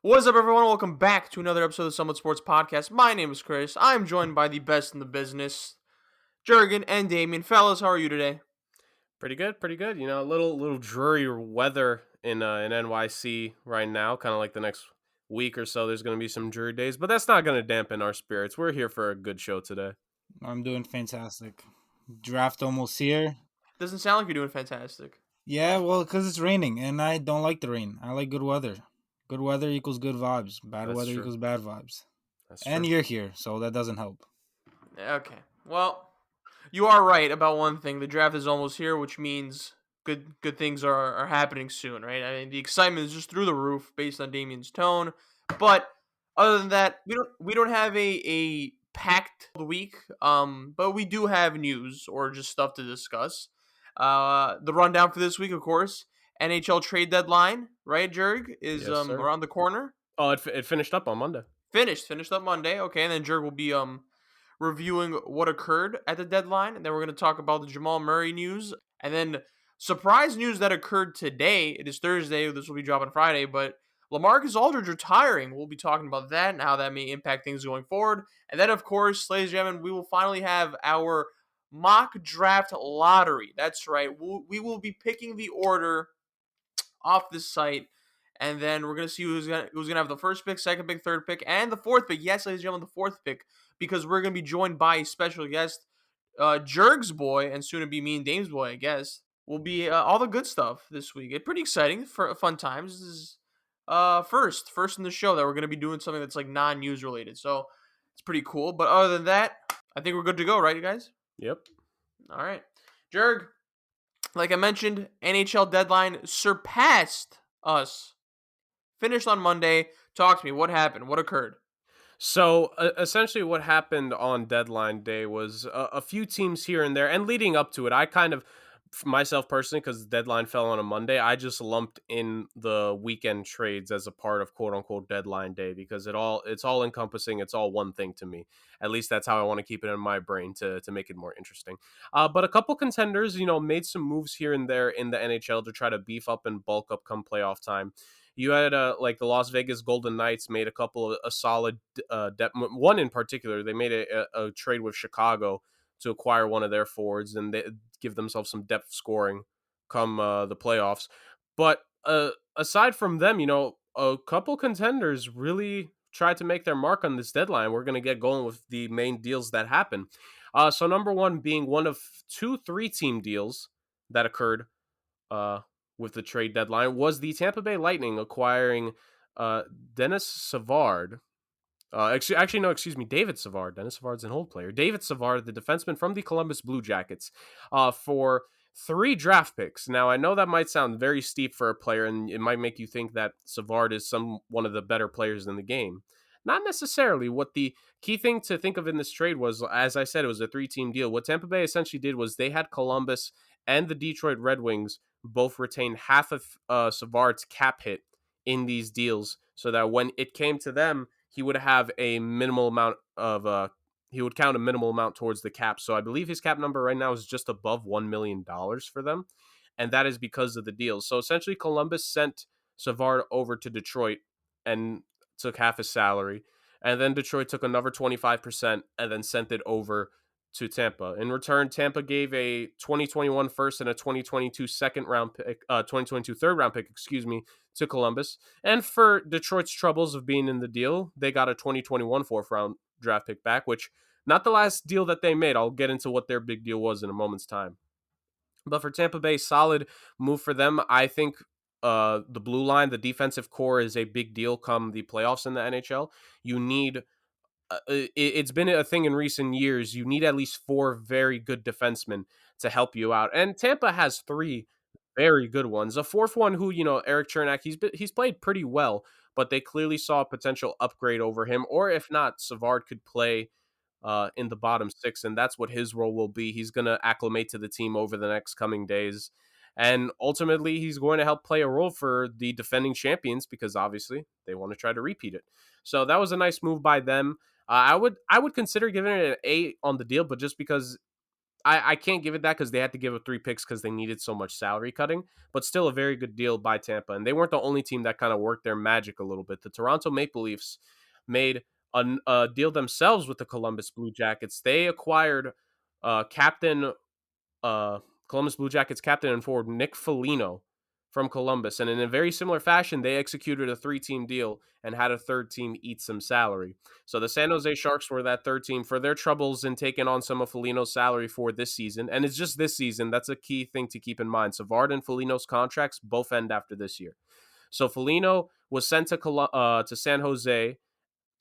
What's up, everyone? Welcome back to another episode of the SomeWhatSports Podcast. My name is Chris. I'm joined by the best in the business, Jurgen and Damien. Fellas, how are you today? Pretty good, pretty good. A little dreary weather in NYC right now. Kind of like the next week or so, there's going to be some dreary days, but that's not going to dampen our spirits. We're here for a good show today. I'm doing fantastic. Draft almost here. Doesn't sound like you're doing fantastic. Yeah, well, because it's raining, and I don't like the rain. I like good weather. Good weather equals good vibes. Bad That's weather true. equals bad vibes. That's And true. you're here, so that doesn't help. Okay. Well, you are right about one thing. The draft is almost here, which means good things are happening soon, right? I mean, the excitement is just through the roof based on Damien's tone. But other than that, we don't have a packed week. But we do have news or just stuff to discuss. The rundown for this week, of course, NHL trade deadline, right? Jurg is Yes, sir. around the corner. Oh, it finished up on Monday. Finished up Monday. Okay, and then Jurg will be reviewing what occurred at the deadline, and then we're going to talk about the Jamal Murray news, and then surprise news that occurred today. It is Thursday. This will be dropping Friday, but LaMarcus Aldridge retiring. We'll be talking about that and how that may impact things going forward. And then, of course, ladies and gentlemen, we will finally have our mock draft lottery. That's right. We will be picking the order off this site. And then we're gonna see who's gonna have the first pick, second pick, third pick, and the fourth pick. Yes, ladies and gentlemen, the fourth pick, because we're gonna be joined by a special guest, Jurg's boy, and soon to be me and Dame's boy, I guess. Will be all the good stuff this week. It's pretty exciting for fun times. This is first in the show that we're gonna be doing something that's like non-news related. So it's pretty cool. But other than that, I think we're good to go, right, you guys? Yep. All right, Jurg. Like I mentioned, NHL deadline surpassed us. Finished on Monday. Talk to me. What happened? What occurred? So essentially, what happened on deadline day was a few teams here and there, and leading up to it, I kind of myself personally, because the deadline fell on a Monday, I just lumped in the weekend trades as a part of quote unquote deadline day because it's all encompassing. It's all one thing to me. At least that's how I want to keep it in my brain to make it more interesting. But a couple contenders, made some moves here and there in the NHL to try to beef up and bulk up come playoff time. You had like the Las Vegas Golden Knights made a couple of a solid depth. One in particular, they made a trade with Chicago to acquire one of their forwards and they give themselves some depth scoring come the playoffs. But aside from them, a couple contenders really tried to make their mark on this deadline. We're going to get going with the main deals that happen. So number one being one of 2 3-team deals that occurred with the trade deadline was the Tampa Bay Lightning acquiring Dennis Savard. David Savard. Dennis Savard's an old player. David Savard, the defenseman from the Columbus Blue Jackets, for 3 draft picks. Now, I know that might sound very steep for a player, and it might make you think that Savard is one of the better players in the game. Not necessarily. What the key thing to think of in this trade was, as I said, it was a 3-team deal. What Tampa Bay essentially did was they had Columbus and the Detroit Red Wings both retain half of Savard's cap hit in these deals so that when it came to them, he would have a minimal amount of he would count a minimal amount towards the cap. So I believe his cap number right now is just above $1 million for them. And that is because of the deals. So essentially Columbus sent Savard over to Detroit and took half his salary. And then Detroit took another 25% and then sent it over to Tampa. In return, Tampa gave a 2021 first and a 2022 second round pick, 2022 third round pick, to Columbus. And for Detroit's troubles of being in the deal, they got a 2021 fourth round draft pick back, which not the last deal that they made. I'll get into what their big deal was in a moment's time. But for Tampa Bay, solid move for them. I think the blue line, the defensive core is a big deal come the playoffs in the NHL. You need it's been a thing in recent years. You need at least 4 very good defensemen to help you out. And Tampa has 3 very good ones. A fourth one who, Eric Chernak, he's played pretty well, but they clearly saw a potential upgrade over him. Or if not, Savard could play in the bottom 6, and that's what his role will be. He's going to acclimate to the team over the next coming days. And ultimately, he's going to help play a role for the defending champions because obviously they want to try to repeat it. So that was a nice move by them. I would consider giving it an A on the deal, but just because I can't give it that because they had to give up 3 picks because they needed so much salary cutting, but still a very good deal by Tampa. And they weren't the only team that kind of worked their magic a little bit. The Toronto Maple Leafs made a deal themselves with the Columbus Blue Jackets. They acquired captain uh, Columbus Blue Jackets captain and forward Nick Foligno from Columbus. And in a very similar fashion, they executed a 3-team deal and had a third team eat some salary. So the San Jose Sharks were that third team for their troubles in taking on some of Foligno's salary for this season. And it's just this season. That's a key thing to keep in mind. Savard and Foligno's contracts both end after this year. So Foligno was sent to San Jose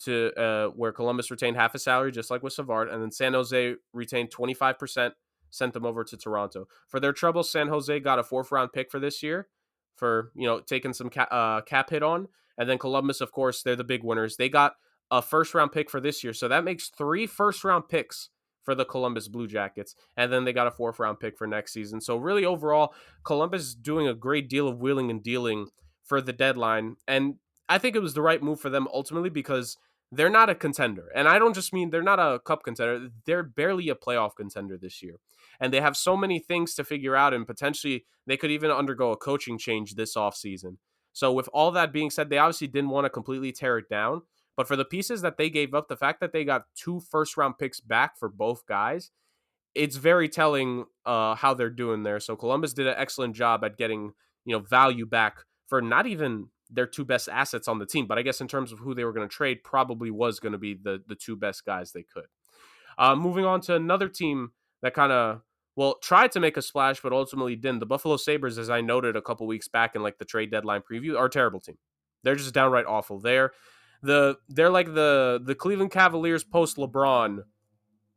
to where Columbus retained half a salary, just like with Savard, and then San Jose retained 25%, sent them over to Toronto. For their troubles, San Jose got a 4th-round pick for this year for, taking some cap hit on. And then Columbus, of course, they're the big winners. They got a 1st-round pick for this year. So that makes 3 first-round picks for the Columbus Blue Jackets. And then they got a 4th-round pick for next season. So really, overall, Columbus is doing a great deal of wheeling and dealing for the deadline. And I think it was the right move for them ultimately because they're not a contender. And I don't just mean they're not a cup contender. They're barely a playoff contender this year. And they have so many things to figure out, and potentially they could even undergo a coaching change this offseason. So with all that being said, they obviously didn't want to completely tear it down. But for the pieces that they gave up, the fact that they got 2 first-round picks back for both guys, it's very telling how they're doing there. So Columbus did an excellent job at getting, value back for not even their 2 best assets on the team, but I guess in terms of who they were going to trade, probably was going to be the 2 best guys they could. Moving on to another team that kind of, tried to make a splash, but ultimately didn't. The Buffalo Sabres, as I noted a couple weeks back in like the trade deadline preview, are a terrible team. They're just downright awful. They're like the Cleveland Cavaliers post LeBron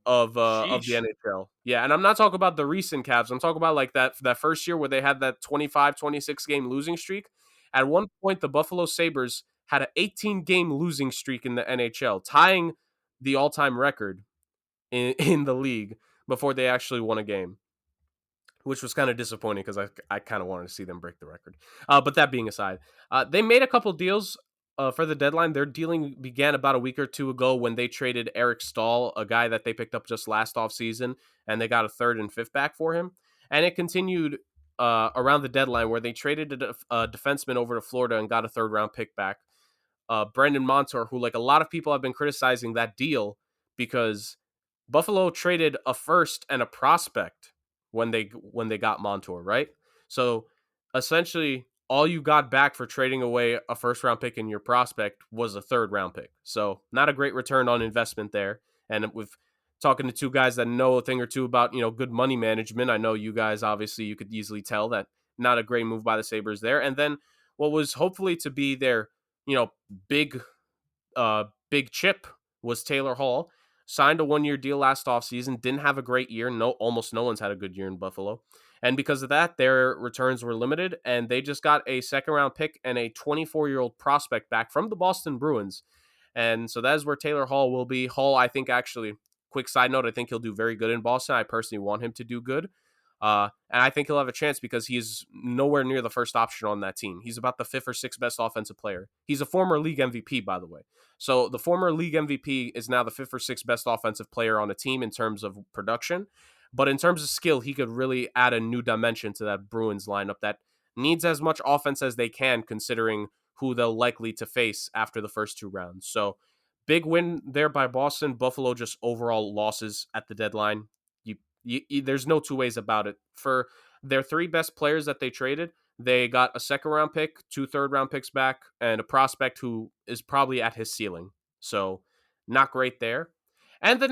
of the Sheesh. NHL. Yeah, and I'm not talking about the recent Cavs. I'm talking about like that first year where they had that 25, 26 game losing streak. At one point, the Buffalo Sabres had an 18-game losing streak in the NHL, tying the all-time record in the league before they actually won a game, which was kind of disappointing because I kind of wanted to see them break the record. But that being aside, they made a couple deals for the deadline. Their dealing began about a week or 2 ago when they traded Eric Stahl, a guy that they picked up just last offseason, and they got a 3rd and 5th back for him. And it continued around the deadline where they traded a defenseman over to Florida and got a 3rd-round pick back. Brendan Montour, who like a lot of people have been criticizing that deal because Buffalo traded a 1st and a prospect when they got Montour, right? So essentially all you got back for trading away a 1st-round pick and your prospect was a 3rd-round pick. So not a great return on investment there. And with talking to 2 guys that know a thing or two about, good money management, I know you guys, obviously you could easily tell that not a great move by the Sabres there. And then what was hopefully to be their, big chip was Taylor Hall. Signed a 1-year deal last offseason, didn't have a great year. Almost no one's had a good year in Buffalo. And because of that, their returns were limited, and they just got a 2nd-round pick and a 24-year-old prospect back from the Boston Bruins. And so that is where Taylor Hall will be. Hall, I think, actually, quick side note, I think he'll do very good in Boston. I personally want him to do good. And I think he'll have a chance because he's nowhere near the first option on that team. He's about the 5th or 6th best offensive player. He's a former league MVP, by the way. So the former league MVP is now the 5th or 6th best offensive player on a team in terms of production. But in terms of skill, he could really add a new dimension to that Bruins lineup that needs as much offense as they can, considering who they'll likely to face after the first 2 rounds. So big win there by Boston. Buffalo just overall losses at the deadline. There's no 2 ways about it. For their 3 best players that they traded, they got a 2nd-round pick, 2 3rd-round picks back, and a prospect who is probably at his ceiling. So not great there. And the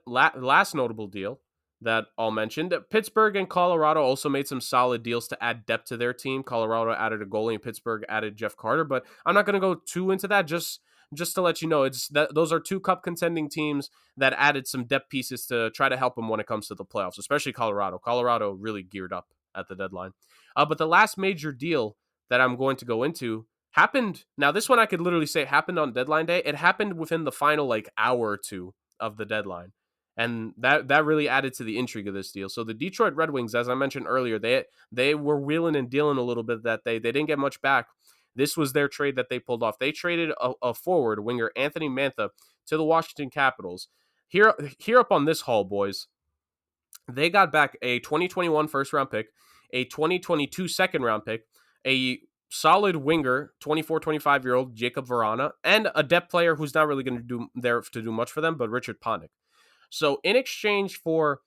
last notable deal that I'll mention, that Pittsburgh and Colorado also made some solid deals to add depth to their team. Colorado added a goalie and Pittsburgh added Jeff Carter, but I'm not going to go too into that. Just to let you know, it's that those are 2 cup contending teams that added some depth pieces to try to help them when it comes to the playoffs, especially Colorado. Colorado really geared up at the deadline. But the last major deal that I'm going to go into happened. Now, this one I could literally say happened on deadline day. It happened within the final like hour or 2 of the deadline. And that really added to the intrigue of this deal. So the Detroit Red Wings, as I mentioned earlier, they were wheeling and dealing a little bit that they didn't get much back. This was their trade that they pulled off. They traded a forward, winger Anthony Mantha, to the Washington Capitals. Here up on this haul, boys. They got back a 2021 first round pick, a 2022 second round pick, a solid winger, 24, 25-year-old Jacob Verana, and a depth player who's not really going to do much for them, but Richard Ponick. So in exchange for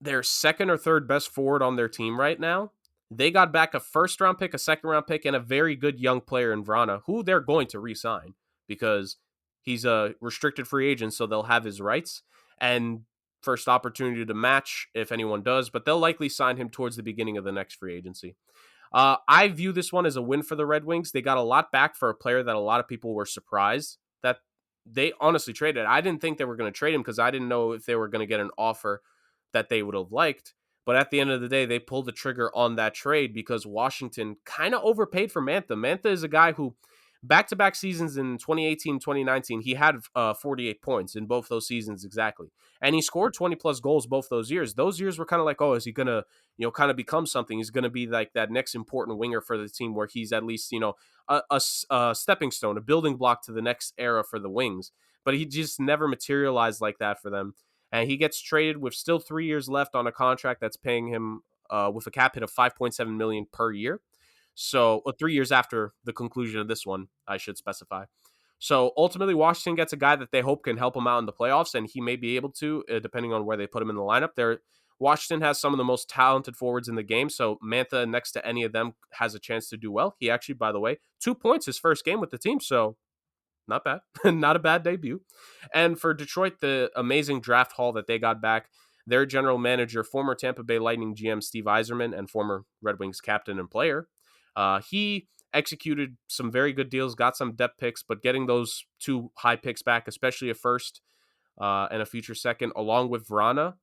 their second or third best forward on their team right now, they got back a first round pick, a second round pick, and a very good young player in Verana, who they're going to re-sign because he's a restricted free agent, so they'll have his rights and first opportunity to match if anyone does, but they'll likely sign him towards the beginning of the next free agency. I view this one as a win for the Red Wings. They got a lot back for a player that a lot of people were surprised that they honestly traded. I didn't think they were going to trade him because I didn't know if they were going to get an offer that they would have liked. But at the end of the day, they pulled the trigger on that trade because Washington kind of overpaid for Mantha. Mantha is a guy who back-to-back seasons in 2018, 2019, he had 48 points in both those seasons exactly. And he scored 20-plus goals both those years. Those years were kind of like, oh, is he going to, kind of become something? He's going to be like that next important winger for the team where he's at least, a stepping stone, a building block to the next era for the Wings. But he just never materialized like that for them. And he gets traded with still 3 years left on a contract that's paying him with a cap hit of $5.7 million per year. So 3 years after the conclusion of this one, I should specify. So ultimately, Washington gets a guy that they hope can help him out in the playoffs, and he may be able to, depending on where they put him in the lineup. Washington has some of the most talented forwards in the game, so Mantha, next to any of them, has a chance to do well. He actually, by the way, 2 points his first game with the team, so not bad. Not a bad debut. And for Detroit, the amazing draft haul that they got back, their general manager, former Tampa Bay Lightning GM Steve Yzerman, and former Red Wings captain and player, he executed some very good deals, got some depth picks, but getting those 2 high picks back, especially a first and a future second, along with Verana,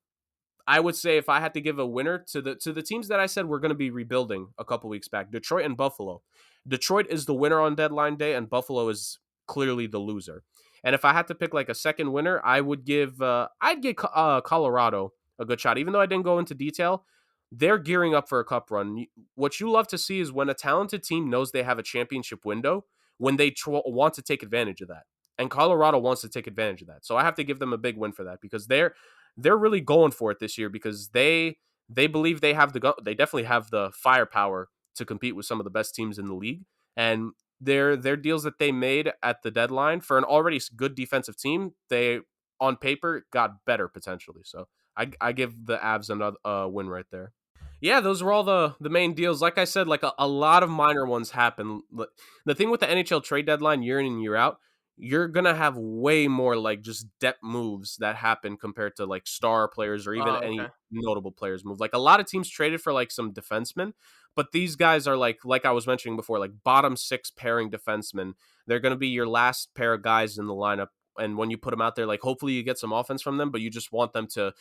I would say if I had to give a winner to the teams that I said were going to be rebuilding a couple weeks back, Detroit and Buffalo. Detroit is the winner on deadline day, and Buffalo is clearly the loser. And if I had to pick like a second winner, I'd give Colorado a good shot. Even though I didn't go into detail, they're gearing up for a cup run. What you love to see is when a talented team knows they have a championship window, when they want to take advantage of that. And Colorado wants to take advantage of that. So I have to give them a big win for that because they're really going for it this year because they believe they definitely have the firepower to compete with some of the best teams in the league. And their deals that they made at the deadline for an already good defensive team, they on paper got better potentially. So I give the Avs another win right there. Yeah, those were all the main deals. Like I said, like a lot of minor ones happen. The thing with the NHL trade deadline year in and year out, you're going to have way more like just depth moves that happen compared to like star players or even any notable players move. Like a lot of teams traded for like some defensemen, but these guys are like I was mentioning before, like bottom 6 pairing defensemen. They're going to be your last pair of guys in the lineup. And when you put them out there, like hopefully you get some offense from them, but you just want them to,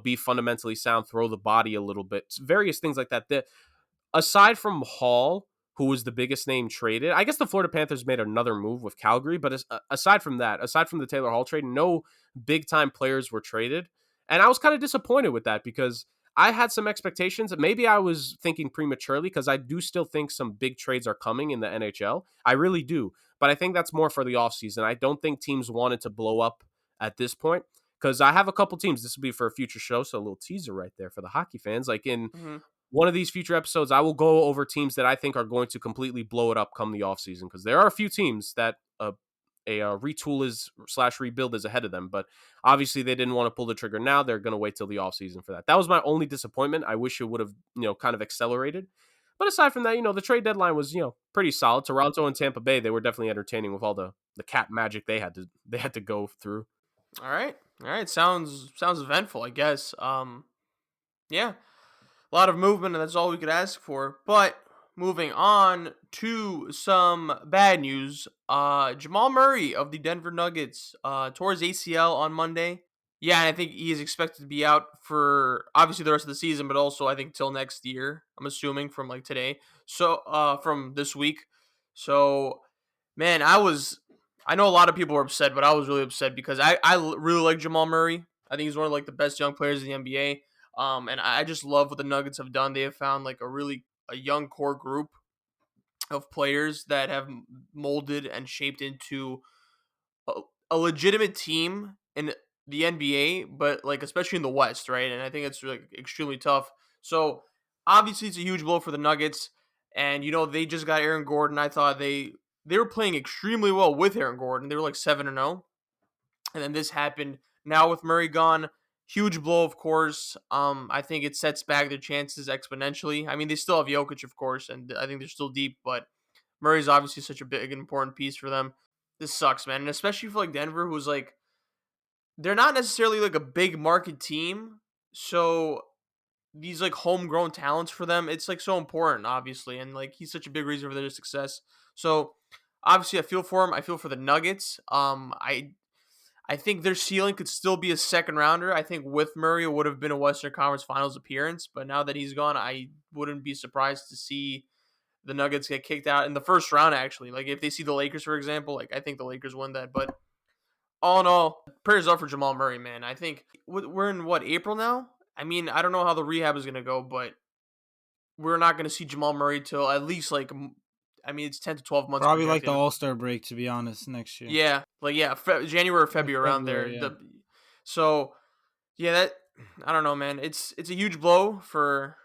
be fundamentally sound, throw the body a little bit, various things like that. Aside from Hall, who was the biggest name traded, I guess the Florida Panthers made another move with Calgary, but aside from the Taylor Hall trade, no big time players were traded. And I was kind of disappointed with that because I had some expectations. Maybe I was thinking prematurely because I do still think some big trades are coming in the NHL. I really do. But I think that's more for the offseason. I don't think teams wanted to blow up at this point because I have a couple teams. This will be for a future show, so a little teaser right there for the hockey fans. Like in one of these future episodes, I will go over teams that I think are going to completely blow it up come the offseason because there are a few teams that a retool is / rebuild is ahead of them. But obviously they didn't want to pull the trigger now. They're going to wait till the offseason for that. That was my only disappointment. I wish it would have, kind of accelerated. But aside from that, the trade deadline was, pretty solid. Toronto and Tampa Bay, they were definitely entertaining with all the cap magic they had to go through. All right. Sounds eventful, I guess. Yeah. A lot of movement, and that's all we could ask for. But moving on to some bad news. Jamal Murray of the Denver Nuggets tore his ACL on Monday. Yeah, and I think he is expected to be out for obviously the rest of the season, but also I think till next year. I'm assuming from like today, so from this week. So, man, I know a lot of people were upset, but I was really upset because I really like Jamal Murray. I think he's one of like the best young players in the NBA. And I just love what the Nuggets have done. They have found like a young core group of players that have molded and shaped into a legitimate team and the NBA, but like especially in the West, right? And I think it's like extremely tough. So obviously it's a huge blow for the Nuggets, and they just got Aaron Gordon. I thought they were playing extremely well with Aaron Gordon. They were like 7-0, and then this happened. Now with Murray gone, huge blow, of course. I think it sets back their chances exponentially. I mean, they still have Jokic, of course, and I think they're still deep, but Murray's obviously such a big and important piece for them. This sucks, man, and especially for like Denver, who's like they're not necessarily like a big market team, so these like homegrown talents for them, it's like so important, obviously, and like he's such a big reason for their success. So obviously, I feel for him. I feel for the Nuggets. I think their ceiling could still be a second rounder. I think with Murray, it would have been a Western Conference Finals appearance, but now that he's gone, I wouldn't be surprised to see the Nuggets get kicked out in the first round. Actually, like if they see the Lakers, for example, like I think the Lakers win that, but all in all, prayers up for Jamal Murray, man. I think we're in what, April now? I mean, I don't know how the rehab is gonna go, but we're not gonna see Jamal Murray till at least like I mean, it's 10 to 12 months Probably like the projected. All-Star break, to be honest, next year. Yeah, like yeah, January or Like February around there. February, yeah. So yeah, that I don't know, man. It's a huge blow for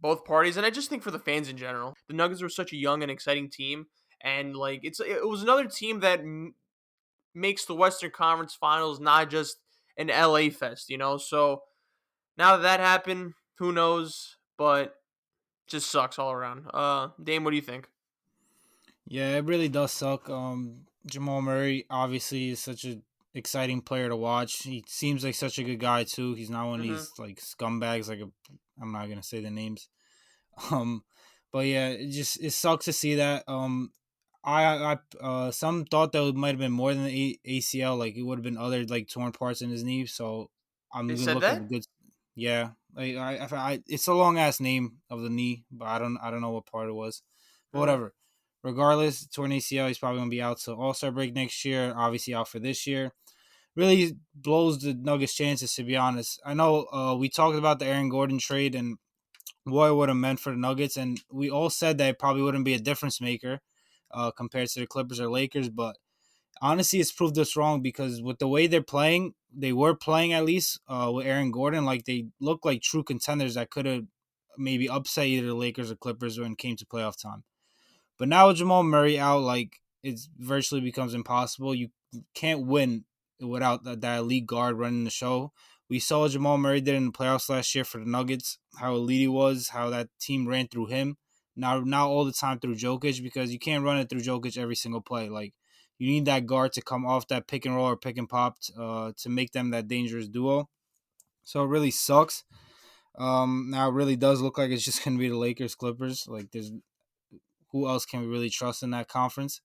both parties, and I just think for the fans in general. The Nuggets were such a young and exciting team, and like it was another team that makes the Western Conference Finals not just an LA fest, So now that that happened, who knows? But just sucks all around. Dame, what do you think? Yeah, it really does suck. Jamal Murray obviously is such a exciting player to watch. He seems like such a good guy too. He's not one of Mm-hmm. these like scumbags. I'm not gonna say the names. Um, but yeah, it sucks to see that. Some thought that it might have been more than the ACL. Like it would have been other like torn parts in his knee. So I'm They gonna said look at that. the good. Yeah, like it's a long ass name of the knee, but I don't know what part it was. But Uh, whatever. Regardless, torn ACL, he's probably gonna be out till All Star break next year. Obviously out for this year. Really blows the Nuggets' chances, to be honest. I know we talked about the Aaron Gordon trade and what it would have meant for the Nuggets, and we all said that it probably wouldn't be a difference maker compared to the Clippers or Lakers. But honestly, it's proved us wrong because with the way they're playing, they were playing at least with Aaron Gordon, like they look like true contenders that could have maybe upset either the Lakers or Clippers when it came to playoff time. But now with Jamal Murray out, like it virtually becomes impossible. You can't win without that elite guard running the show. We saw what Jamal Murray did in the playoffs last year for the Nuggets, how elite he was, how that team ran through him. Now all the time through Jokic because you can't run it through Jokic every single play. Like you need that guard to come off that pick and roll or pick and pop to make them that dangerous duo. So it really sucks. Now it really does look like it's just gonna be the Lakers Clippers. Like there's who else can we really trust in that conference?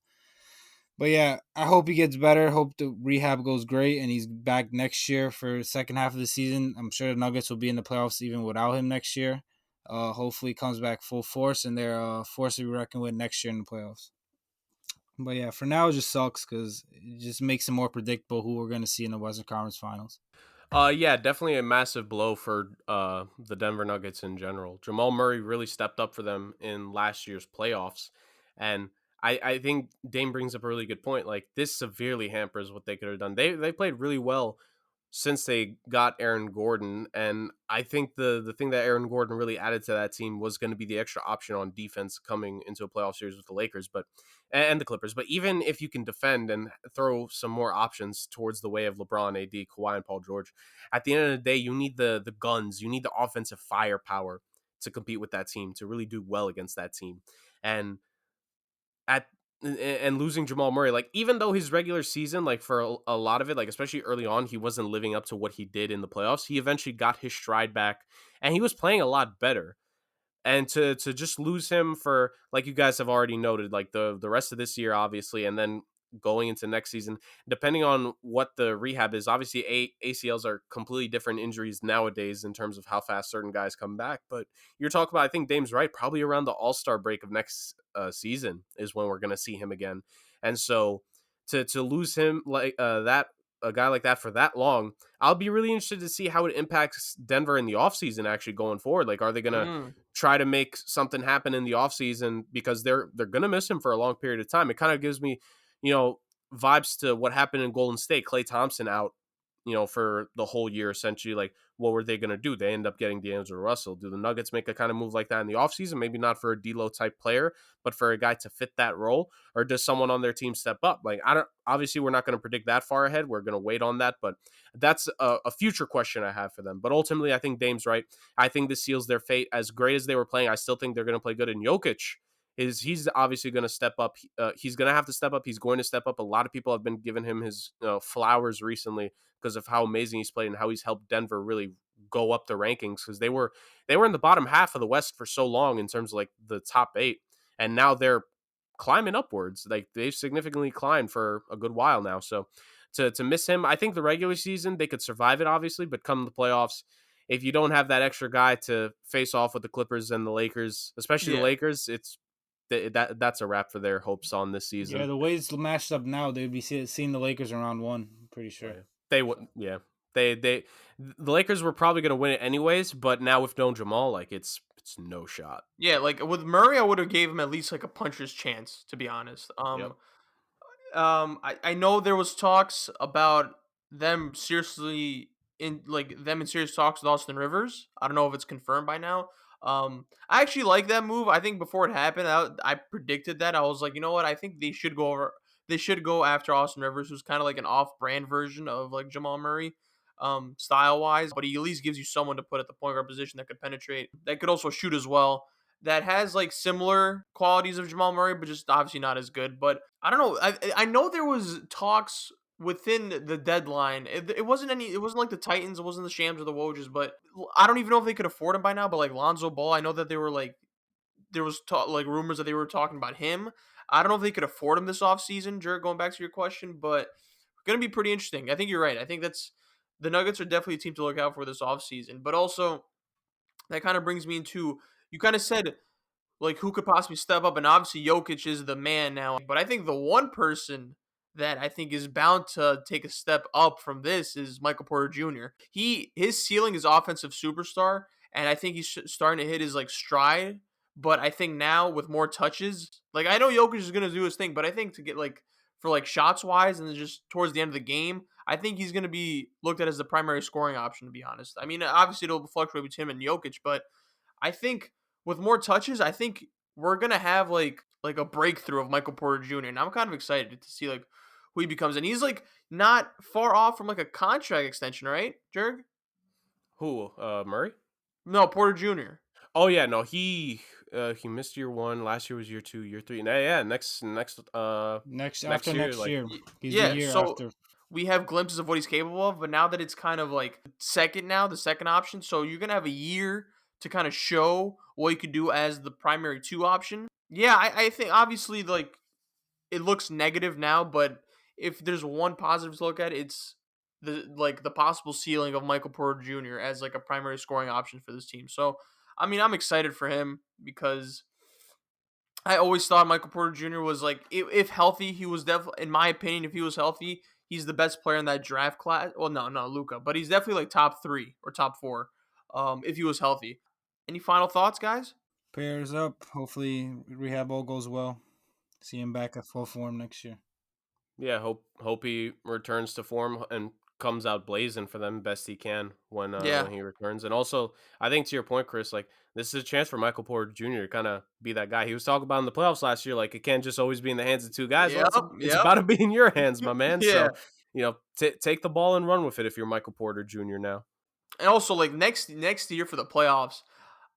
But yeah, I hope he gets better. Hope the rehab goes great and he's back next year for the second half of the season. I'm sure the Nuggets will be in the playoffs even without him next year. Hopefully he comes back full force and they're force to be reckoned with next year in the playoffs. But yeah, for now it just sucks because it just makes it more predictable who we're going to see in the Western Conference Finals. Yeah, definitely a massive blow for the Denver Nuggets in general. Jamal Murray really stepped up for them in last year's playoffs, and I think Dame brings up a really good point. Like this severely hampers what they could have done. They played really well since they got Aaron Gordon, and I think the thing that Aaron Gordon really added to that team was going to be the extra option on defense coming into a playoff series with the Lakers, but and the Clippers. But even if you can defend and throw some more options towards the way of LeBron, AD, Kawhi, and Paul George, at the end of the day, you need the guns, you need the offensive firepower to compete with that team, to really do well against that team, and at and losing Jamal Murray, like even though his regular season, like for a lot of it, like especially early on, he wasn't living up to what he did in the playoffs. He eventually got his stride back, and he was playing a lot better. And to just lose him for, like you guys have already noted, like the rest of this year, obviously, and then going into next season, depending on what the rehab is, obviously ACLs are completely different injuries nowadays in terms of how fast certain guys come back. But you're talking about, I think Dame's right, probably around the All-Star break of next season is when we're going to see him again. And so to lose him like that, a guy like that for that long, I'll be really interested to see how it impacts Denver in the offseason actually going forward. Like, are they going to mm, try to make something happen in the offseason because they're going to miss him for a long period of time? It kind of gives me, vibes to what happened in Golden State. Klay Thompson out, for the whole year, essentially, like, what were they going to do? They end up getting D'Angelo Russell. Do the Nuggets make a kind of move like that in the offseason? Maybe not for a D'Lo type player, but for a guy to fit that role, or does someone on their team step up? Like, obviously we're not going to predict that far ahead. We're going to wait on that, but that's a future question I have for them. But ultimately, I think Dame's right. I think this seals their fate. As great as they were playing, I still think they're going to play good. And Jokic, he's obviously going to step up. He's going to have to step up. He's going to step up. A lot of people have been giving him his flowers recently because of how amazing he's played and how he's helped Denver really go up the rankings, because they were in the bottom half of the West for so long in terms of like the top 8, and now they're climbing upwards. Like, they've significantly climbed for a good while now. So to miss him, I think the regular season they could survive it, obviously, but come the playoffs, if you don't have that extra guy to face off with the Clippers and the Lakers, especially the Lakers, that's a wrap for their hopes on this season. Yeah, the way it's matched up now, they'd be seeing the Lakers in round 1. I'm pretty sure. They would, yeah. The Lakers were probably going to win it anyways, but now with no Jamal, like, it's no shot. Yeah, like with Murray, I would have gave him at least like a puncher's chance, to be honest. Yep. I know there was talks about them in serious talks with Austin Rivers. I don't know if it's confirmed by now. I actually like that move. I think before it happened, I predicted that. I was like, you know what? I think they should go after Austin Rivers, who's kind of like an off-brand version of like Jamal Murray, style-wise, but he at least gives you someone to put at the point guard position that could penetrate, that could also shoot as well, that has like similar qualities of Jamal Murray, but just obviously not as good. But I don't know. I know there was talks within the deadline. It wasn't like the Titans, it wasn't the Shams or the Wojs, but I don't even know if they could afford him by now. But like Lonzo Ball, I know that they were like, there was like rumors that they were talking about him. I don't know if they could afford him this offseason, Jurg, going back to your question, but going to be pretty interesting. I think you're right. I think the Nuggets are definitely a team to look out for this offseason. But also, that kind of brings me into, you kind of said, like, who could possibly step up, and obviously Jokic is the man now. But I think the one person that I think is bound to take a step up from this is Michael Porter Jr. His ceiling is offensive superstar, and I think he's starting to hit his like stride. But I think now with more touches, like, I know Jokic is gonna do his thing, but I think to get like, for like shots wise and then just towards the end of the game, I think he's gonna be looked at as the primary scoring option, to be honest. I mean, obviously it'll fluctuate between him and Jokic, but I think with more touches, I think we're gonna have like a breakthrough of Michael Porter Jr. And I'm kind of excited to see like who he becomes. And he's like not far off from like a contract extension, right, Jurg? Who? Murray? No, Porter Jr. Oh yeah, no, he missed year 1. Last year was year 2, year 3. Yeah, next After year, next like, year. He's Yeah, the year so after. we have glimpses of what he's capable of, but now that it's kind of like the second option, so you're gonna have a year to kind of show what you could do as the primary 2 option. Yeah, I think obviously like it looks negative now, but if there's one positive to look at, it's the possible ceiling of Michael Porter Jr. as like a primary scoring option for this team. So I mean, I'm excited for him because I always thought Michael Porter Jr. was like, if healthy, he was definitely, in my opinion, if he was healthy, he's the best player in that draft class. Well, no, Luka, but he's definitely like top 3 or top 4, if he was healthy. Any final thoughts, guys? Prayers up. Hopefully rehab all goes well. See him back at full form next year. Yeah, hope he returns to form and comes out blazing for them best he can when he returns. And also, I think to your point, Chris, like, this is a chance for Michael Porter Jr. to kind of be that guy. He was talking about in the playoffs last year, like, it can't just always be in the hands of 2 guys. Yep, Well, it's about to be in your hands, my man. Yeah. So, take the ball and run with it if you're Michael Porter Jr. now. And also, like, next year for the playoffs,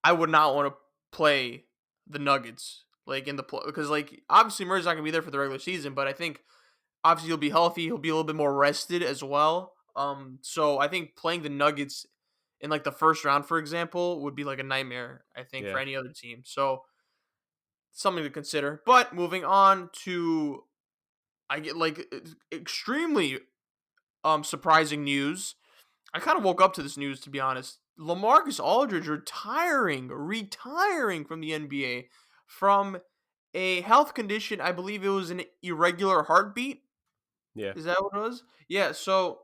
I would not want to play the Nuggets like in the play, because like obviously Murray's not gonna be there for the regular season, but I think obviously he'll be healthy. He'll be a little bit more rested as well. So I think playing the Nuggets in like the first round, for example, would be like a nightmare, I think, for any other team. So something to consider. But moving on to, I get like extremely surprising news. I kind of woke up to this news, to be honest. LaMarcus Aldridge retiring from the NBA from a health condition. I believe it was an irregular heartbeat. Yeah. Is that what it was? Yeah, so,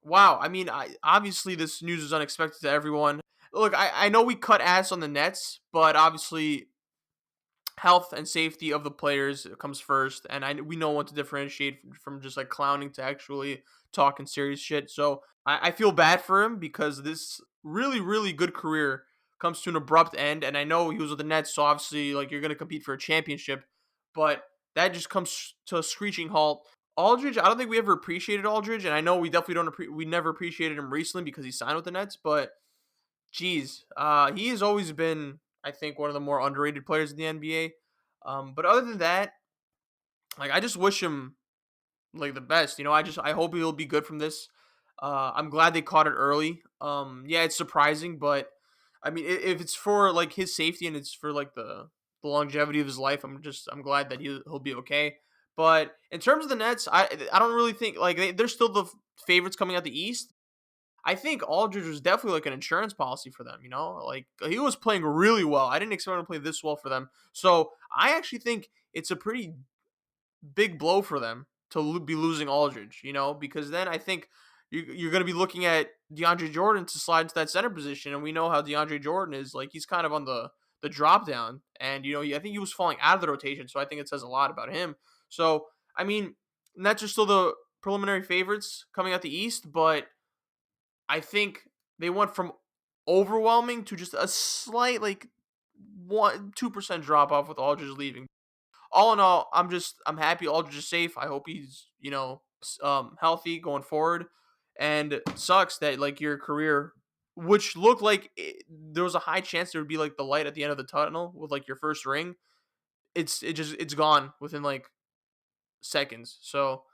wow. I mean, obviously this news is unexpected to everyone. Look, I know we cut ass on the Nets, but obviously health and safety of the players comes first, and we know what to differentiate from just like clowning to actually talking serious shit. So I feel bad for him because this really really good career comes to an abrupt end, and I know he was with the Nets, so obviously like you're gonna compete for a championship, but that just comes to a screeching halt. Aldridge, I don't think we ever appreciated Aldridge, and I know we definitely we never appreciated him recently because he signed with the Nets, but geez, he has always been, I think, one of the more underrated players in the NBA. But other than that, like I just wish him like the best. I hope he'll be good from this. I'm glad they caught it early. Yeah, it's surprising, but I mean, if it's for like his safety and it's for like the longevity of his life, I'm glad that he'll be okay. But in terms of the Nets, I don't really think like they're still the favorites coming out the East. I think Aldridge was definitely like an insurance policy for them, Like he was playing really well. I didn't expect him to play this well for them. So I actually think it's a pretty big blow for them to be losing Aldridge, because then I think you're going to be looking at DeAndre Jordan to slide into that center position. And we know how DeAndre Jordan is. Like he's kind of on the drop down. And, I think he was falling out of the rotation. So I think it says a lot about him. So, I mean, Nets are still the preliminary favorites coming out the East, but I think they went from overwhelming to just a slight like 1-2% drop off with Aldridge leaving. All in all, I'm happy Aldridge is safe. I hope he's healthy going forward. And it sucks that like your career, which looked like there was a high chance there would be like the light at the end of the tunnel with like your first ring. It's gone within like seconds. So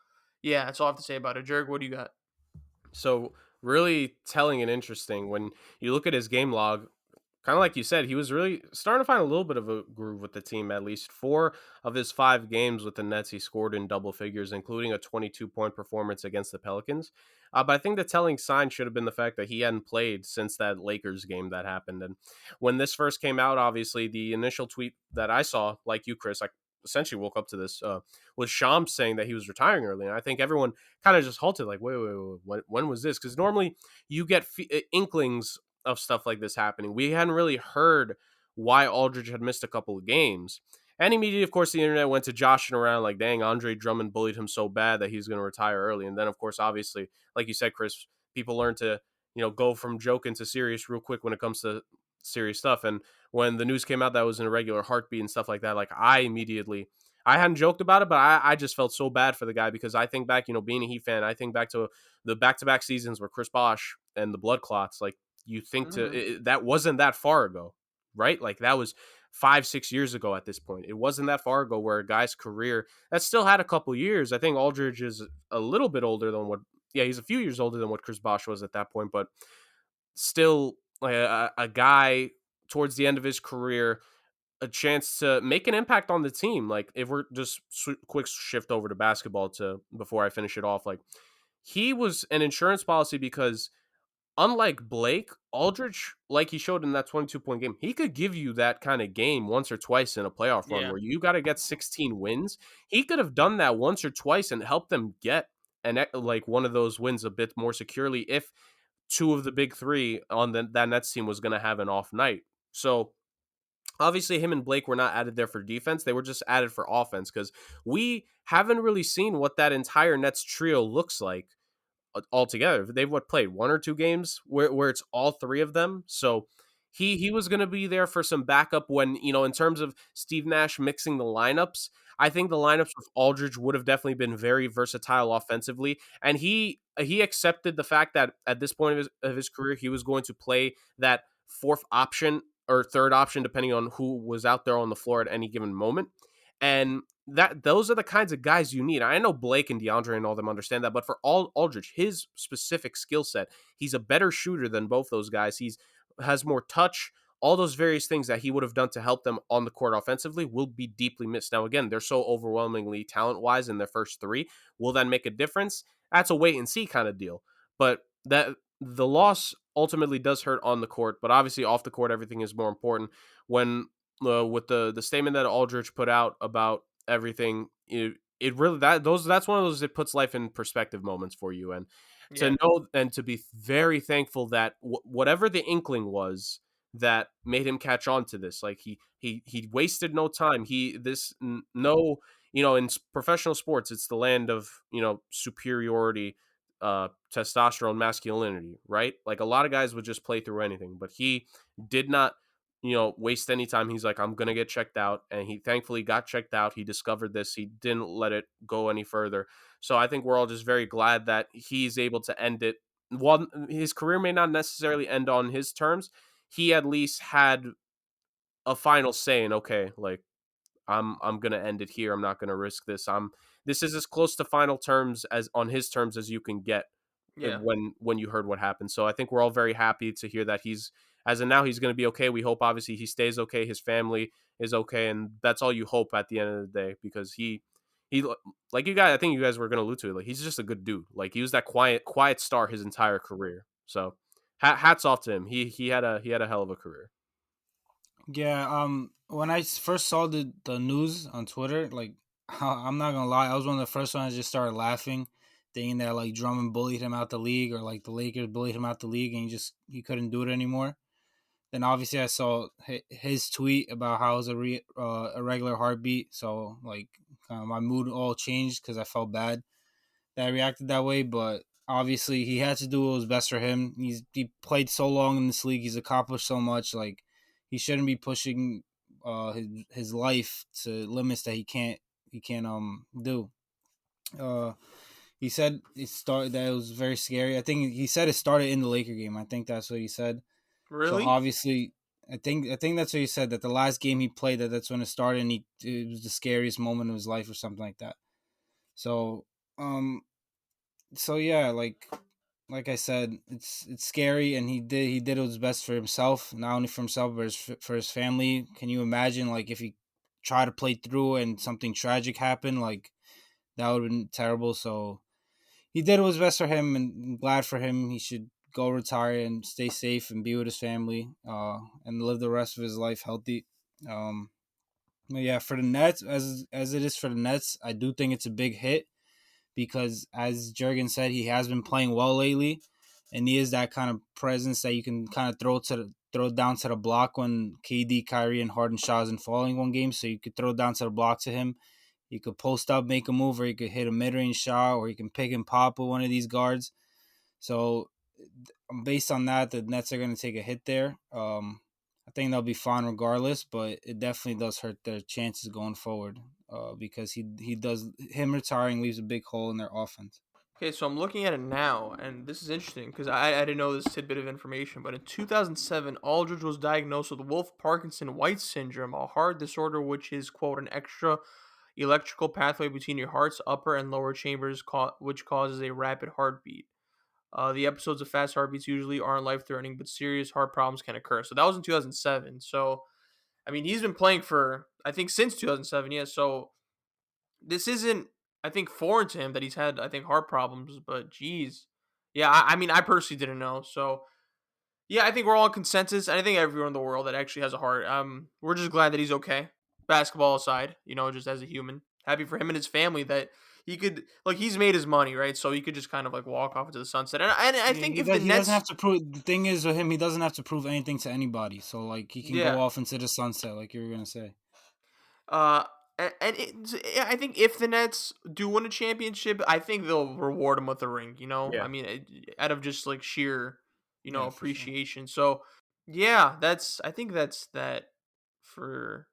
yeah, that's all I have to say about it. Jurg, what do you got? So really telling and interesting when you look at his game log. Kind of like you said, he was really starting to find a little bit of a groove with the team. At least 4 of his 5 games with the Nets, he scored in double figures, including a 22-point performance against the Pelicans. But I think the telling sign should have been the fact that he hadn't played since that Lakers game that happened. And when this first came out, obviously, the initial tweet that I saw, like you, Chris, I essentially woke up to this, was Shams saying that he was retiring early. And I think everyone kind of just halted, like, wait, when was this? Because normally you get inklings of stuff like this happening. We hadn't really heard why Aldridge had missed a couple of games. And immediately, of course, the internet went to joshing around like, dang, Andre Drummond bullied him so bad that he's going to retire early. And then, of course, obviously, like you said, Chris, people learn to, go from joking to serious real quick when it comes to serious stuff. And when the news came out that was in a regular heartbeat and stuff like that, like I hadn't joked about it, but I just felt so bad for the guy because I think back, being a Heat fan, I think back to the back-to-back seasons where Chris Bosh and the blood clots, like, you think Mm-hmm. that wasn't that far ago, right? Like that was 5-6 years ago at this point. It wasn't that far ago where a guy's career that still had a couple years. I think Aldridge is a little bit older than he's a few years older than what Chris Bosh was at that point, but still like a guy towards the end of his career, a chance to make an impact on the team. Like if we're just quick shift over to basketball to before I finish it off, like he was an insurance policy because unlike Blake, Aldridge, like he showed in that 22-point game, he could give you that kind of game once or twice in a playoff run Yeah. where you got to get 16 wins. He could have done that once or twice and helped them get like one of those wins a bit more securely if 2 of the big 3 on that Nets team was going to have an off night. So obviously him and Blake were not added there for defense. They were just added for offense because we haven't really seen what that entire Nets trio looks like altogether. They've played 1 or 2 games where it's all 3 of them. So he was going to be there for some backup when, in terms of Steve Nash mixing the lineups. I think the lineups with Aldridge would have definitely been very versatile offensively, and he accepted the fact that at this point of his career he was going to play that 4th option or 3rd option depending on who was out there on the floor at any given moment. And those are the kinds of guys you need. I know Blake and DeAndre and all them understand that, but for Aldridge, his specific skill set, he's a better shooter than both those guys. He's has more touch. All those various things that he would have done to help them on the court offensively will be deeply missed. Now, again, they're so overwhelmingly talent-wise in their first 3. Will that make a difference? That's a wait and see kind of deal. But that the loss ultimately does hurt on the court, but obviously off the court, everything is more important. When with the statement that Aldridge put out about everything, it really that's one of those it puts life in perspective moments for you, and to Yeah. know and to be very thankful that whatever the inkling was that made him catch on to this. Like he wasted no time. No, in professional sports, it's the land of, superiority, testosterone, masculinity, right? Like a lot of guys would just play through anything, but he did not, waste any time. He's like, I'm gonna get checked out, and he thankfully got checked out. He discovered this. He didn't let it go any further. So I think we're all just very glad that he's able to end it. While his career may not necessarily end on his terms, he at least had a final say in, okay, like I'm gonna end it here. I'm not gonna risk this. This is as close to final terms as on his terms as you can get, Yeah. when you heard what happened. So I think we're all very happy to hear that he's, as of now, he's gonna be okay. We hope obviously he stays okay, his family is okay, and that's all you hope at the end of the day, because he like you guys, I think you guys were gonna allude to it. Like he's just a good dude. Like he was that quiet star his entire career. So hats off to him. He had a hell of a career. Yeah, when I first saw the news on Twitter, like I'm not gonna lie, I was one of the first ones that just started laughing, thinking that like Drummond bullied him out the league, or like the Lakers bullied him out the league, and he couldn't do it anymore. Then obviously I saw his tweet about how it was a regular heartbeat, so like my mood all changed because I felt bad that I reacted that way. But obviously he had to do what was best for him. He played so long in this league. He's accomplished so much. Like he shouldn't be pushing his life to limits that he can't do. Uh, he said that it was very scary. I think he said it started in the Laker game. I think that's what he said. So Really? obviously, I think that's what he said. That the last game he played, that's when it started, and it was the scariest moment of his life, or something like that. So um, so yeah, like I said, it's scary, and he did what was best for himself, not only for himself but for his family. Can you imagine like if he tried to play through and something tragic happened? Like that would have been terrible. So he did what was best for him, and I'm glad for him. He should go retire and stay safe and be with his family, and live the rest of his life healthy. Um, but yeah, for the Nets, as it is for the Nets, I do think it's a big hit because, as Jurgen said, he has been playing well lately, and he is that kind of presence that you can kind of throw down to the block when KD, Kyrie, and Harden shot isn't falling one game. So you could throw down to the block to him. He could post up, make a move, or he could hit a mid-range shot, or he can pick and pop with one of these guards. So based on that, the Nets are going to take a hit there. I think they'll be fine regardless, but it definitely does hurt their chances going forward. Because him retiring leaves a big hole in their offense. Okay, so I'm looking at it now, and this is interesting because I didn't know this tidbit of information. But in 2007, Aldridge was diagnosed with Wolff-Parkinson-White syndrome, a heart disorder which is, quote, an extra electrical pathway between your heart's upper and lower chambers, which causes a rapid heartbeat. The episodes of fast heartbeats usually aren't life-threatening, but serious heart problems can occur. So that was in 2007. So, I mean, he's been playing for, I think, since 2007, yeah. So this isn't, I think, foreign to him that he's had, I think, heart problems, but geez. Yeah, I mean, I personally didn't know. So, yeah, I think we're all in consensus. And I think everyone in the world that actually has a heart, we're just glad that he's okay. Basketball aside, just as a human. Happy for him and his family that he could, like, he's made his money, right? So he could just kind of, like, walk off into the sunset. And I Yeah, think if the he doesn't Nets, have to prove. The thing is with him, he doesn't have to prove anything to anybody. So like he can go yeah, off into the sunset, like you were gonna say. Uh, I think if the Nets do win a championship, I think they'll reward him with a ring. Yeah. I mean, out of just like sheer, Yeah, for sure. appreciation. So, yeah, I think that's that for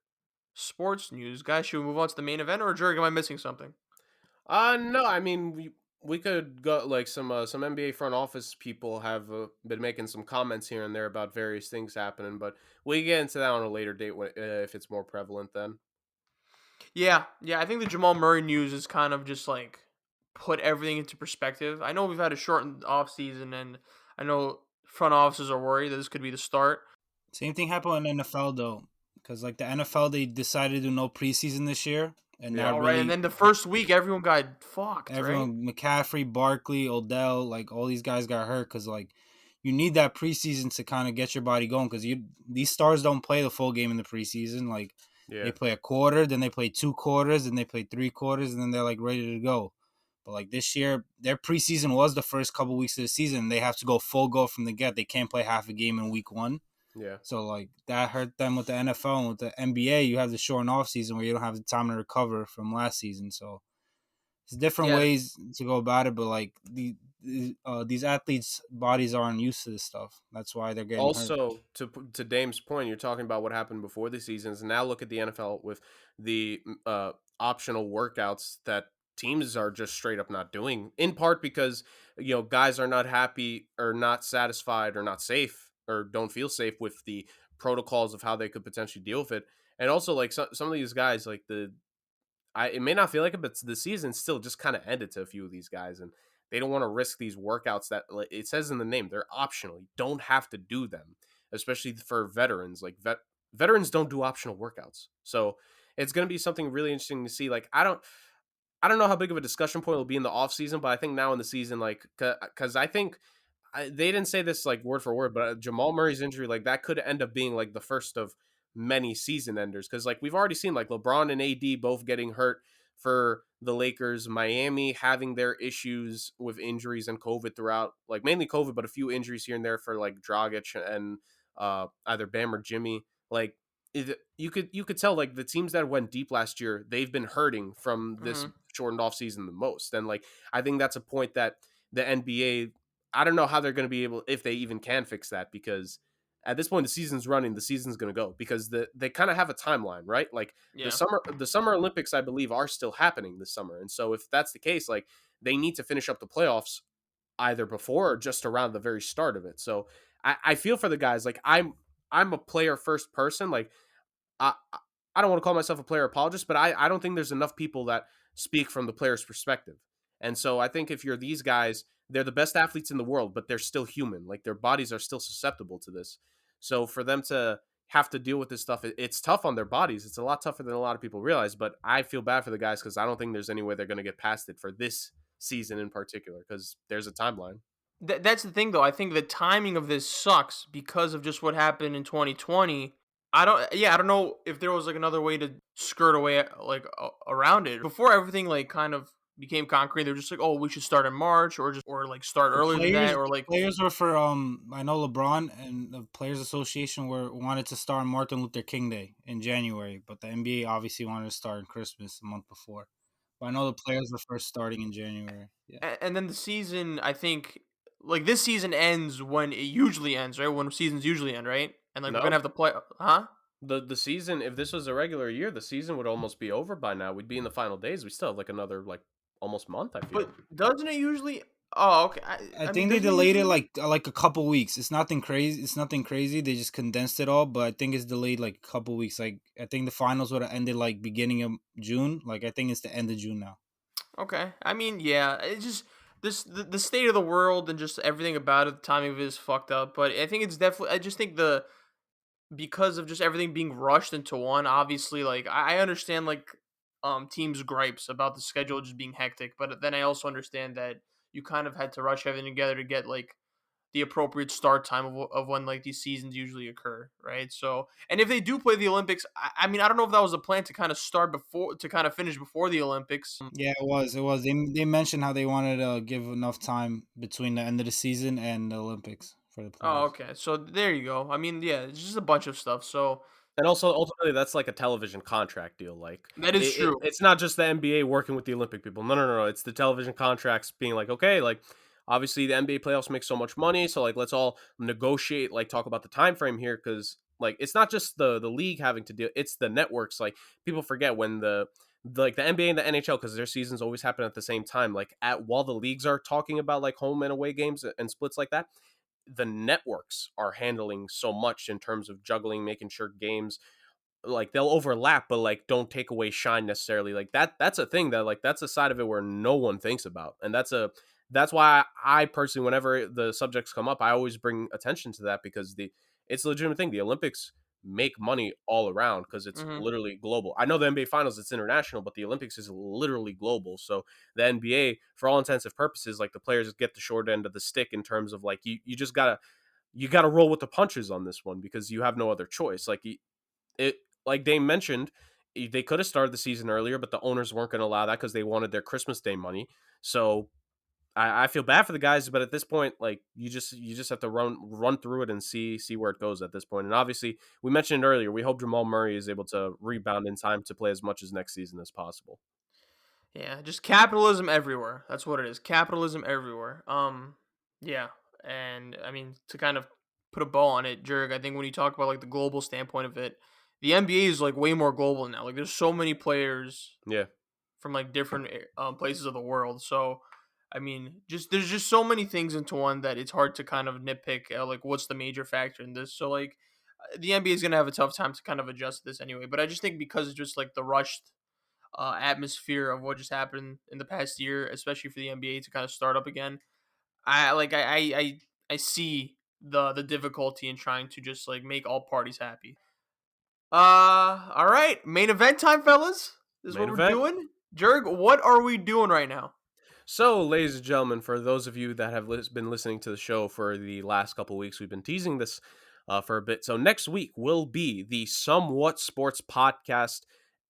sports news, guys. Should we move on to the main event, or Jurg, am I missing something? No, I mean we could go like some NBA front office people have been making some comments here and there about various things happening, but we get into that on a later date if it's more prevalent then. Yeah. I think the Jamal Murray news is kind of just like put everything into perspective. I know we've had a shortened off season, and I know front offices are worried that this could be the start. Same thing happened in NFL though, because like the NFL they decided to do no preseason this year, and Yeah. that All right, and really then the first week, everyone got fucked, right? everyone McCaffrey, Barkley, Odell, like all these guys got hurt because like you need that preseason to kind of get your body going because these stars don't play the full game in the preseason. Like they Yeah. play a quarter, then they play 2 quarters, then they play 3 quarters, and then they're like ready to go. But like this year, their preseason was the first couple weeks of the season. They have to go full go from the get. They can't play half a game in week one. Yeah. So like that hurt them with the NFL and with the NBA. You have the shortened off season where you don't have the time to recover from last season. So it's different Yeah, ways to go about it, but like these athletes' bodies aren't used to this stuff. That's why they're getting hurt. Also, to Dame's point, you're talking about what happened before the seasons. And now look at the NFL with the optional workouts that teams are just straight up not doing. In part because guys are not happy or not satisfied or not safe or don't feel safe with the protocols of how they could potentially deal with it. And also, like some of these guys, like it may not feel like it, but the season still just kind of ended to a few of these guys, and they don't want to risk these workouts that, like it says in the name, they're optional. You don't have to do them, especially for veterans. Like veterans don't do optional workouts, so it's going to be something really interesting to see. Like I don't know how big of a discussion point will be in the off season, but I think now in the season, like because I think they didn't say this like word for word, but Jamal Murray's injury, like that could end up being like the first of many season enders because like we've already seen like LeBron and AD both getting hurt for the Lakers, Miami having their issues with injuries and COVID throughout, like mainly COVID, but a few injuries here and there for like Dragic and either Bam or Jimmy. Like you could tell like the teams that went deep last year, they've been hurting from this hmm shortened off season the most, and like I think that's a point that the NBA, I don't know how they're going to be able, if they even can fix that, because at this point the season's running, the season's going to go because they kind of have a timeline, right? Like yeah, the summer Olympics, I believe, are still happening this summer, and so if that's the case, like they need to finish up the playoffs either before or just around the very start of it. So I feel for the guys. Like I'm a player first person. Like I I don't want to call myself a player apologist, but I don't think there's enough people that speak from the player's perspective. And so I think if you're these guys, they're the best athletes in the world, but they're still human. Like their bodies are still susceptible to this. So for them to have to deal with this stuff, it's tough on their bodies. It's a lot tougher than a lot of people realize. But I feel bad for the guys because I don't think there's any way they're going to get past it for this season in particular because there's a timeline. That's the thing, though. I think the timing of this sucks because of just what happened in 2020. I don't know if there was like another way to skirt away like around it before everything like kind of became concrete. They're just like, oh, we should start in March or like start earlier than that or The like players were for I know LeBron and the Players Association wanted to start Martin Luther King Day in January, but the NBA obviously wanted to start in Christmas a month before. But I know the players were first starting in January. Yeah. and then the season. I think like this season ends when it usually ends, right? When seasons usually end, right? And like we're gonna No, have to play, huh? the season, if this was a regular year, the season would almost be over by now. We'd be in the final days. We still have like another like almost month, I feel. But doesn't it usually? Oh, okay. I I mean, think they doesn't it delayed it usually? like a couple weeks. It's nothing crazy. It's nothing crazy. They just condensed it all, but I think it's delayed like a couple weeks. Like I think the finals would have ended like beginning of June. Like I think it's the end of June now. Okay. I mean, yeah, it's just the state of the world and just everything about it, the timing of it is fucked up. But I think it's definitely. I just think the because of just everything being rushed into one. Obviously, like I understand like teams' gripes about the schedule just being hectic, but then I also understand that you kind of had to rush everything together to get like the appropriate start time of when like these seasons usually occur, right? So, and if they do play the Olympics, I mean, I don't know if that was a plan to kind of start before to kind of finish before the Olympics. Yeah, it was. It was. They mentioned how they wanted to give enough time between the end of the season and the Olympics for the Oh, playoffs. okay. So there you go. I mean, yeah, it's just a bunch of stuff. So And also, ultimately, that's like a television contract deal. Like, that is true. it's not just the NBA working with the Olympic people. No, no, no, no. It's the television contracts being like, okay, like, obviously the NBA playoffs make so much money, so like, let's all negotiate, like, talk about the time frame here, because like, it's not just the league having to do. It's the networks. Like, people forget when like the NBA and the NHL, because their seasons always happen at the same time. Like, at while the leagues are talking about like home and away games and splits like that, the networks are handling so much in terms of juggling, making sure games like they'll overlap, but like don't take away shine necessarily. Like that's a thing that like that's a side of it where no one thinks about, and that's why I personally, whenever the subjects come up, I always bring attention to that because it's a legitimate thing. The Olympics make money all around because it's hmm literally global. I know the NBA Finals it's international, but the Olympics is literally global. So the NBA, for all intents and purposes, like the players get the short end of the stick in terms of like you gotta roll with the punches on this one because you have no other choice. It like Dame mentioned, they could have started the season earlier, but the owners weren't going to allow that because they wanted their Christmas Day money. So I feel bad for the guys, but at this point, like you just have to run through it and see where it goes at this point. And obviously, we mentioned it earlier, we hope Jamal Murray is able to rebound in time to play as much as next season as possible. Yeah, just capitalism everywhere. That's what it is. Capitalism everywhere. Yeah, and I mean to kind of put a bow on it, Jurg. I think when you talk about like the global standpoint of it, the NBA is like way more global now. Like there's so many players Yeah. from like different places of the world. So, I mean, there's just so many things into one that it's hard to kind of nitpick. Like, what's the major factor in this? So, like, the NBA is gonna have a tough time to kind of adjust this anyway. But I just think because it's just like the rushed atmosphere of what just happened in the past year, especially for the NBA to kind of start up again, I see the difficulty in trying to just like make all parties happy. All right, main event time, fellas. This is Main what we're event. doing. Jurg, what are we doing right now? So, ladies and gentlemen, for those of you that have been listening to the show for the last couple of weeks, we've been teasing this for a bit. So next week will be the Somewhat Sports Podcast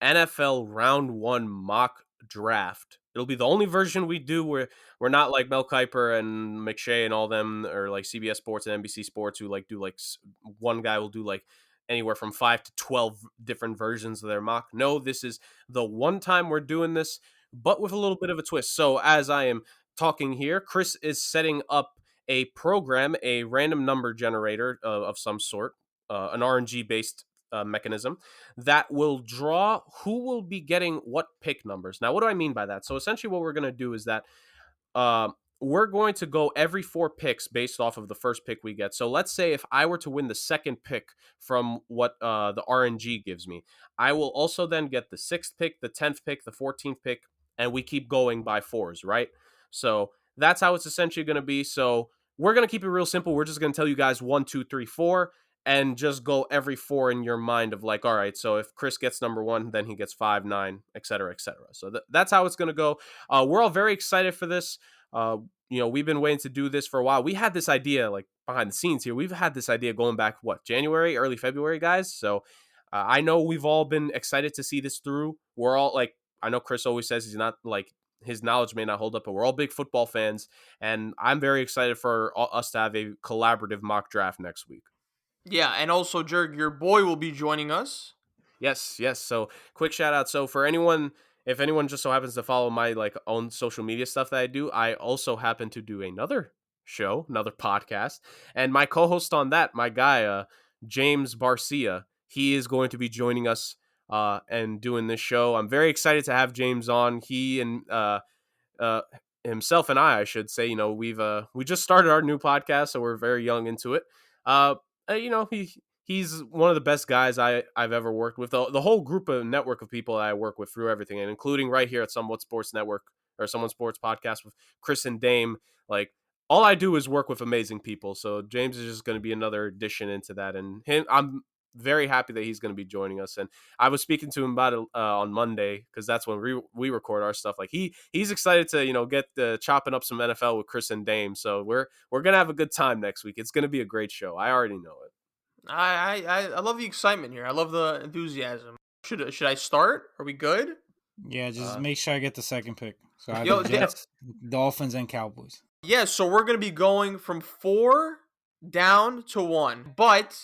NFL Round 1 mock draft. It'll be the only version we do where we're not like Mel Kiper and McShay and all them, or like CBS Sports and NBC Sports, who like do like one guy will do like anywhere from 5 to 12 different versions of their mock. No, this is the one time we're doing this, but with a little bit of a twist. So as I am talking here, Chris is setting up a program, a random number generator of some sort, an RNG-based mechanism that will draw who will be getting what pick numbers. Now, what do I mean by that? So essentially what we're going to do is that we're going to go every 4 picks based off of the first pick we get. So let's say if I were to win the second pick from what the RNG gives me, I will also then get the 6th pick, the 10th pick, the 14th pick, and we keep going by 4s, right? So that's how it's essentially going to be. So we're going to keep it real simple. We're just going to tell you guys 1, 2, 3, 4, and just go every 4 in your mind of like, all right, so if Chris gets number 1, then he gets 5, 9, et cetera, et cetera. So that's how it's going to go. We're all very excited for this. We've been waiting to do this for a while. We had this idea like behind the scenes here. We've had this idea going back, January, early February, guys. So I know we've all been excited to see this through. We're all like, I know Chris always says he's not like, his knowledge may not hold up, but we're all big football fans. And I'm very excited for us to have a collaborative mock draft next week. Yeah, and also, Jurg, your boy will be joining us. Yes. So quick shout out. So for anyone, if anyone just so happens to follow my like own social media stuff that I do, I also happen to do another show, another podcast, and my co-host on that, my guy, James Barcia, he is going to be joining us and doing this show. I'm very excited to have James on. He and himself and I should say, we just started our new podcast, so we're very young into it. He's one of the best guys I've ever worked with. The whole group of network of people that I work with through everything, and including right here at Somewhat Sports Network or Somewhat Sports Podcast with Chris and Dame. Like, all I do is work with amazing people. So James is just going to be another addition into that. And I'm very happy that he's going to be joining us. And I was speaking to him about it on Monday, because that's when we record our stuff. Like he's excited to get chopping up some NFL with Chris and Dame. So we're gonna have a good time next week. It's gonna be a great show. I already know it. I love the excitement here. I love the enthusiasm. Should I start? Are we good? Yeah, just make sure I get the second pick. So I Yo, have the Jets, Dolphins, and Cowboys. Yeah, so we're gonna be going from 4 down to 1, but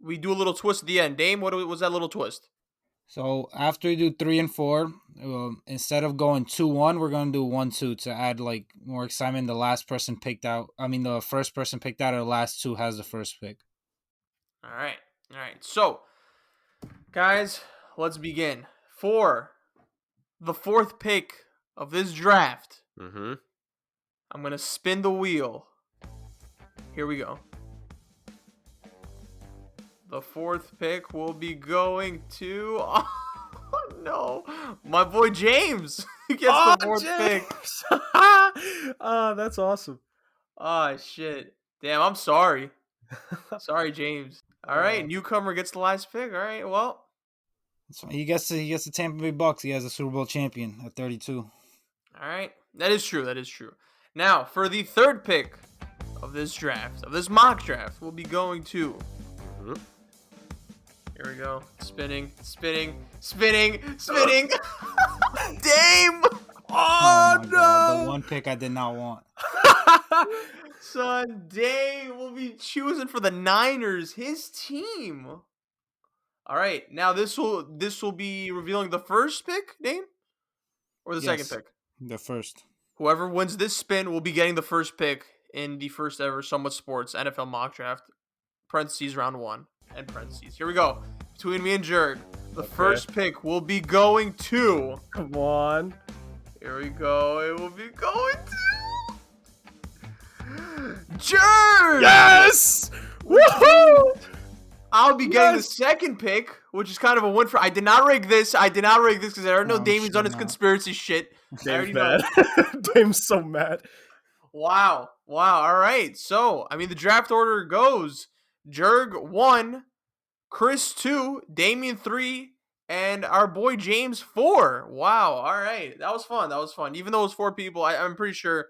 we do a little twist at the end. Dame, what was that little twist? So after we do 3 and 4, instead of going 2-1, we're gonna do 1-2 to add like more excitement. The first person picked out, or the last 2 has the first pick. All right. So, guys, let's begin. For the 4th pick of this draft, I'm going to spin the wheel. Here we go. The 4th pick will be going to... Oh, no. My boy James gets the 4th pick. Oh, that's awesome. Oh, shit. Damn, I'm sorry. Sorry, James. All right, newcomer gets the last pick. All right, well. He gets the Tampa Bay Bucks. He has a Super Bowl champion at 32. All right, that is true. Now, for the 3rd pick of this draft, of this mock draft, we'll be going to... Here we go. Spinning. Dame! Oh, no! God, the one pick I did not want. Son, Dame will be choosing for the Niners, his team. All right, now this will be revealing the first pick, Dame, or the second pick. The first. Whoever wins this spin will be getting the first pick in the first ever Somewhat Sports NFL mock draft. Parentheses round 1 and parentheses. Here we go. Between me and Jurg, the first pick will be going to. Come on. Here we go. It will be going to Jurg. Yes! Woohoo! I'll be getting the second pick, which is kind of a win for. I did not rig this. Because I already know Damien's on his conspiracy shit. Dame's mad. Dame's so mad. Wow. All right. So, I mean, the draft order goes Jurg 1, Chris 2, Damien 3, and our boy James 4. Wow. All right. That was fun. Even though it was 4 people, I'm pretty sure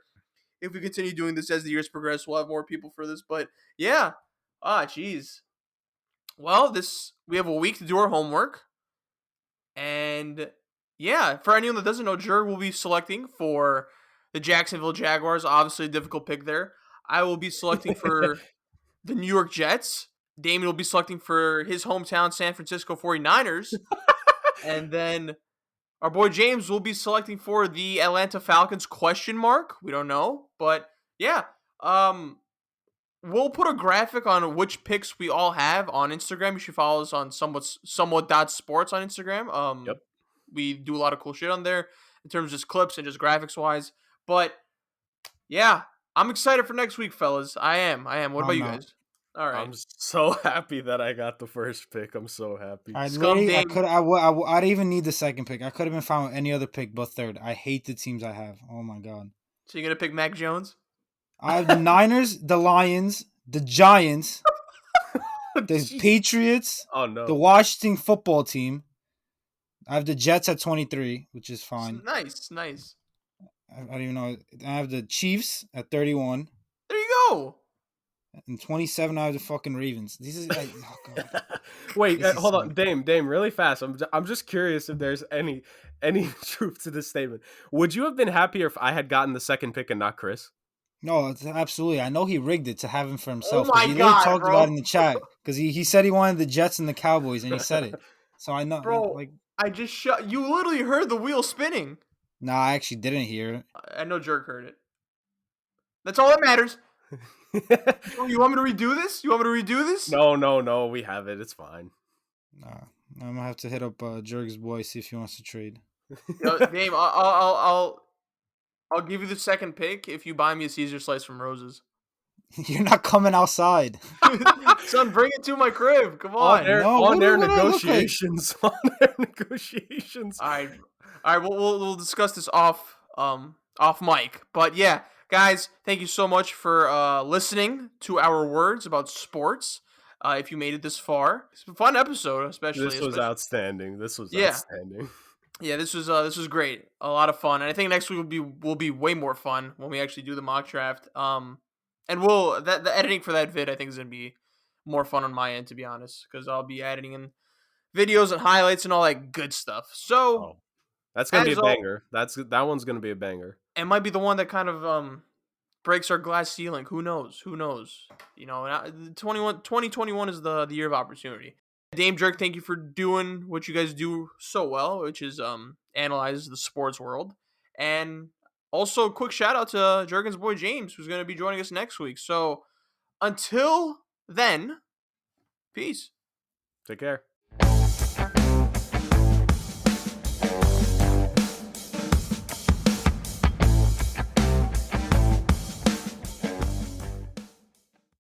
if we continue doing this as the years progress, we'll have more people for this. But yeah. Jeez. Well, we have a week to do our homework. And yeah, for anyone that doesn't know, Jurg will be selecting for the Jacksonville Jaguars. Obviously, a difficult pick there. I will be selecting for the New York Jets. Damien will be selecting for his hometown, San Francisco 49ers. And then our boy James will be selecting for the Atlanta Falcons ? We don't know. But yeah, we'll put a graphic on which picks we all have on Instagram. You should follow us on somewhat.sports on Instagram. Yep. We do a lot of cool shit on there in terms of just clips and just graphics wise. But yeah, I'm excited for next week, fellas. I am. What about you guys? All right. I'm so happy that I got the first pick. I'm so happy. I didn't even need the second pick. I could have been fine with any other pick but third. I hate the teams I have. Oh my god. So you're gonna pick Mac Jones? I have the Niners, the Lions, the Giants, the Patriots, the Washington football team. I have the Jets at 23, which is fine. Nice. I don't even know. I have the Chiefs at 31. There you go. And 27, I have the fucking Ravens. This is like, oh god. Wait, hold on, Dame, really fast. I'm just curious if there's any truth to this statement. Would you have been happier if I had gotten the second pick and not Chris? No, absolutely. I know he rigged it to have him for himself. Oh my he god, talked bro. about it in the chat because he said he wanted the Jets and the Cowboys, and he said it. So I know, bro. I just you literally heard the wheel spinning. No, I actually didn't hear it. I know Jurg heard it. That's all that matters. You want me to redo this? No, we have it. It's fine. Nah, I'm gonna have to hit up Jurg's boy, see if he wants to trade. Yo, Dame, I'll give you the second pick if you buy me a Caesar slice from Rose's. You're not coming outside. Son, bring it to my crib. Come on. On air negotiations. On air negotiations. All right. We'll discuss this off mic. But yeah, guys, thank you so much for listening to our words about sports. If you made it this far, it's a fun episode, especially. This was outstanding. Outstanding. Yeah, this was great. A lot of fun, and I think next week will be way more fun when we actually do the mock draft. And the editing for that vid I think is gonna be more fun on my end, to be honest, because I'll be editing in videos and highlights and all that good stuff. So that's gonna be a banger. That one's gonna be a banger. It might be the one that kind of breaks our glass ceiling. Who knows? You know, 2021 is the year of opportunity. Dame Jurg, thank you for doing what you guys do so well, which is analyze the sports world. And also a quick shout out to Jurgen's boy James, who's going to be joining us next week. So until then, peace. Take care.